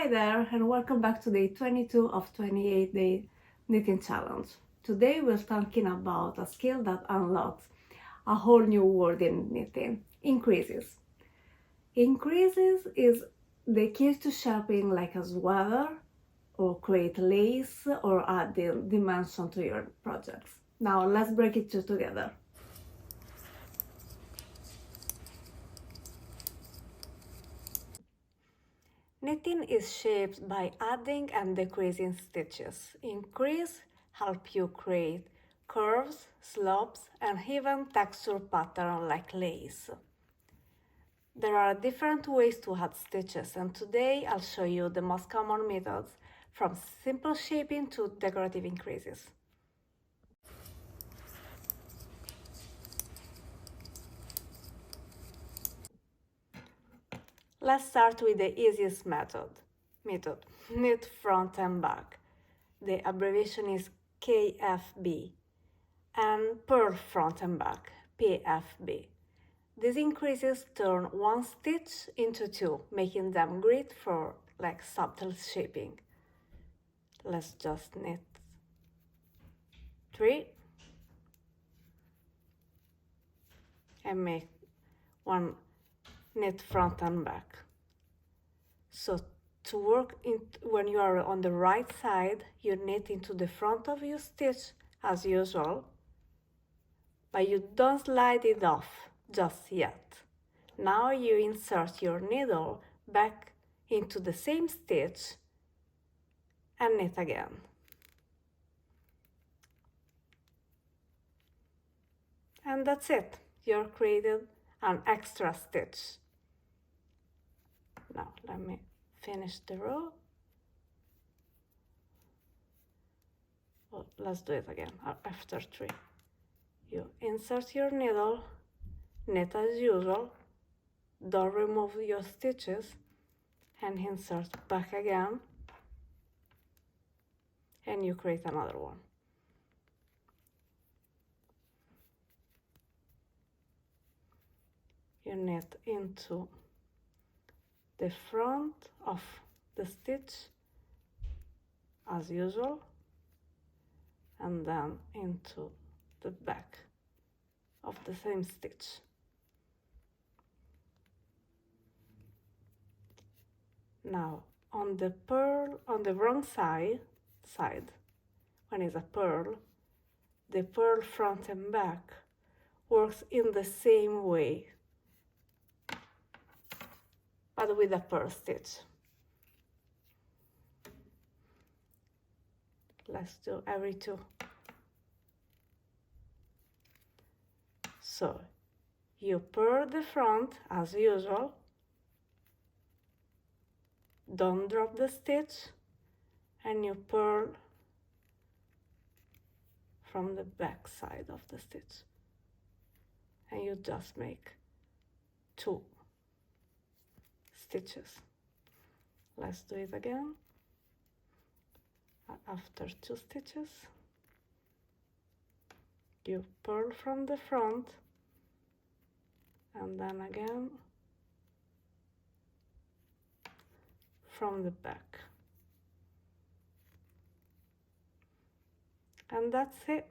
Hi there, and welcome back to day 22 of 28-day knitting challenge. Today we're talking about a skill that unlocks a whole new world in knitting: increases. Increases is the key to shaping like a sweater, or create lace, or add the dimension to your projects. Now let's break it together. Knitting is shaped by adding and decreasing stitches. Increase help you create curves, slopes, and even texture pattern like lace. There are different ways to add stitches, and today I'll show you the most common methods, from simple shaping to decorative increases. Let's start with the easiest method, knit front and back. The abbreviation is KFB, and purl front and back, PFB. These increases turn one stitch into two, making them great for like subtle shaping. Let's just knit 3 and make one knit front and back. So to work when you are on the right side, you knit into the front of your stitch as usual, but you don't slide it off just yet. Now you insert your needle back into the same stitch and knit again. And that's it. You've created an extra stitch. Now let me finish the row. Well, let's do it again after 3. You insert your needle, knit as usual, don't remove your stitches, and insert back again, and you create another one. You knit into the front of the stitch as usual, and then into the back of the same stitch. Now on the purl, on the wrong side, when it's a purl, the purl front and back works in the same way, but with a purl stitch. Let's do every 2. So you purl the front as usual, don't drop the stitch, and you purl from the back side of the stitch, and you just make 2 stitches. Let's do it again. After 2 stitches, you purl from the front, and then again from the back. And that's it.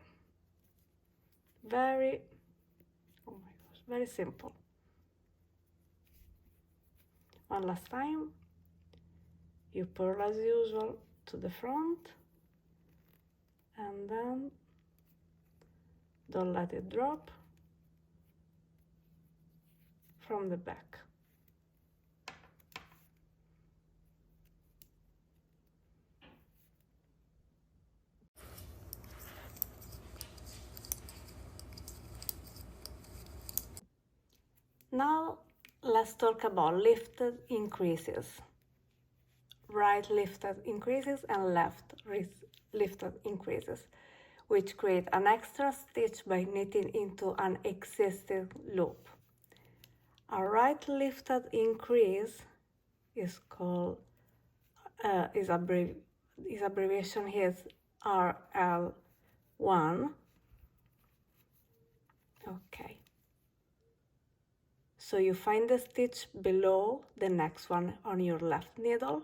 Very simple. One last time. You purl as usual to the front, and then don't let it drop from the back. Now let's talk about lifted increases. Right lifted increases and left lifted increases, which create an extra stitch by knitting into an existing loop. A right lifted increase is called his abbreviation here is RL1. Okay. So you find the stitch below the next one on your left needle,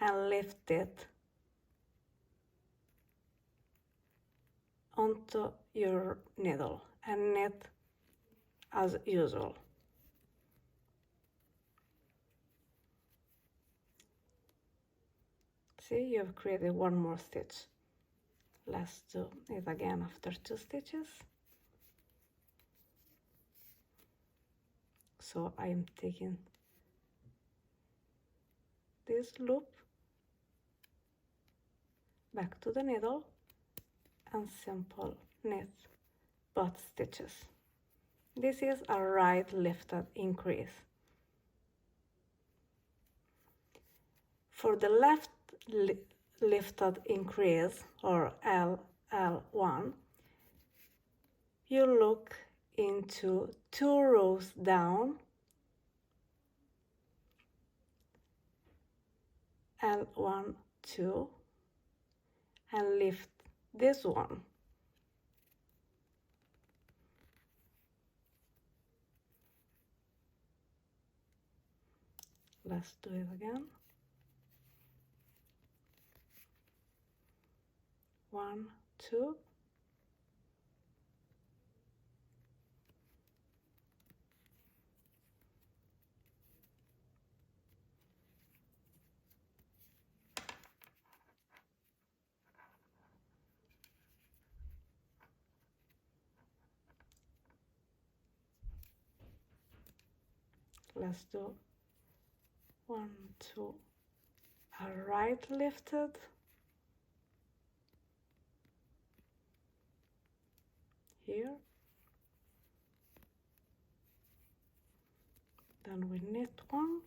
and lift it onto your needle and knit as usual. See, you've created one more stitch. Let's do it again after 2 stitches. So I'm taking this loop back to the needle and simple knit both stitches. This is a right lifted increase. For the left lifted increase, or RL1, you look into 2 rows down, L1, 2, and lift this one. Let's do it again. 1, 2. Let's do 1, 2, a right lifted, here, then we knit one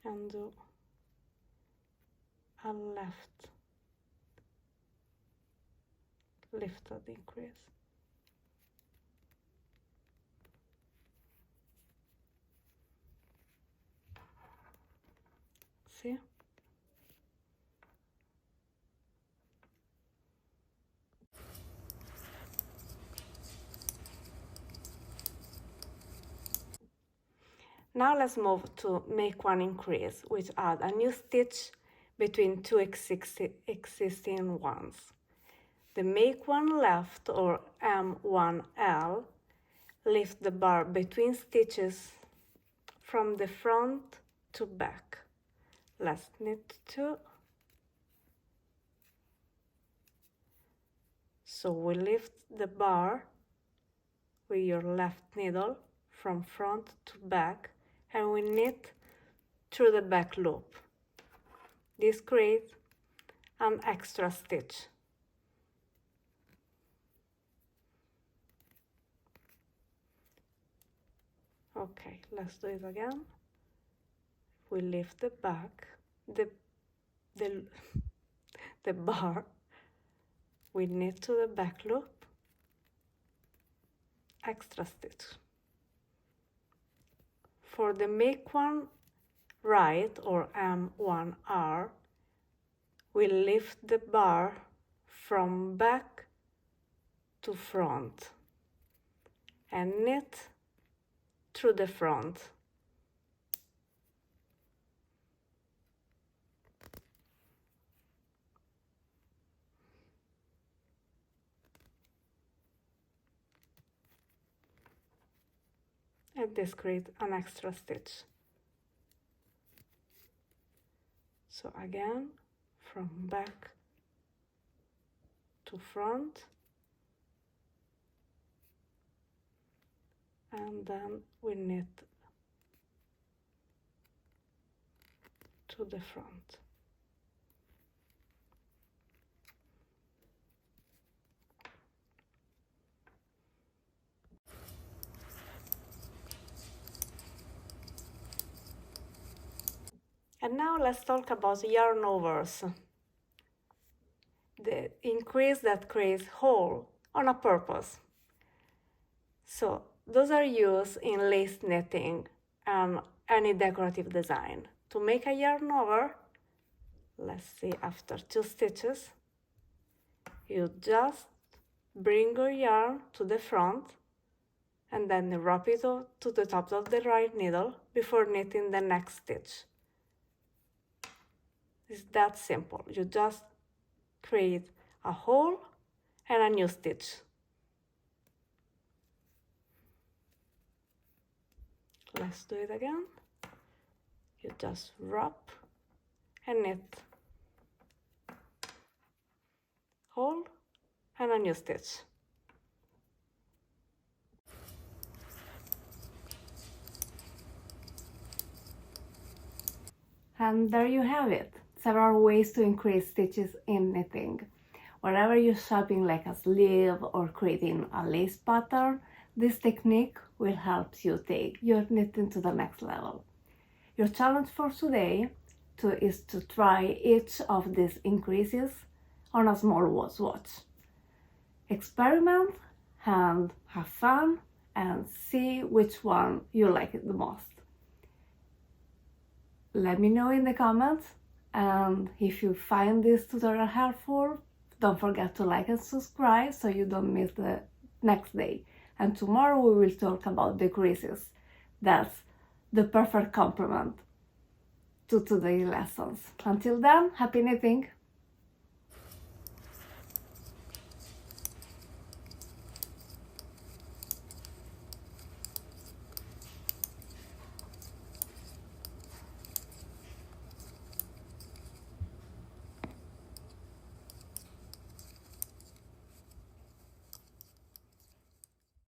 and do a left lifted increase. See? Now let's move to make one increase, which add a new stitch between 2 existing ones. The make one left, or M1L, lift the bar between stitches from the front to back. Let's knit 2. So we lift the bar with your left needle from front to back, and we knit through the back loop. This creates an extra stitch. Okay, let's do it again. We lift the back, the bar, we knit to the back loop, extra stitch. For the make one right, or M1R, we lift the bar from back to front and knit through the front. And this creates an extra stitch. So again, from back to front, and then we knit to the front. And now let's talk about yarn overs, the increase that creates hole on a purpose. So those are used in lace knitting and any decorative design. To make a yarn over, let's see, after 2 stitches, you just bring your yarn to the front and then wrap it to the top of the right needle before knitting the next stitch. It's that simple. You just create a hole and a new stitch. Let's do it again. You just wrap and knit, hole and a new stitch. And there you have it, several ways to increase stitches in knitting. Whenever you're shopping like a sleeve or creating a lace pattern, this technique will help you take your knitting to the next level. Your challenge for today is to try each of these increases on a small swatch. Experiment and have fun and see which one you like it the most. Let me know in the comments, and if you find this tutorial helpful, don't forget to like and subscribe so you don't miss the next day. And tomorrow we will talk about decreases. That's the perfect complement to today's lessons. Until then, happy knitting!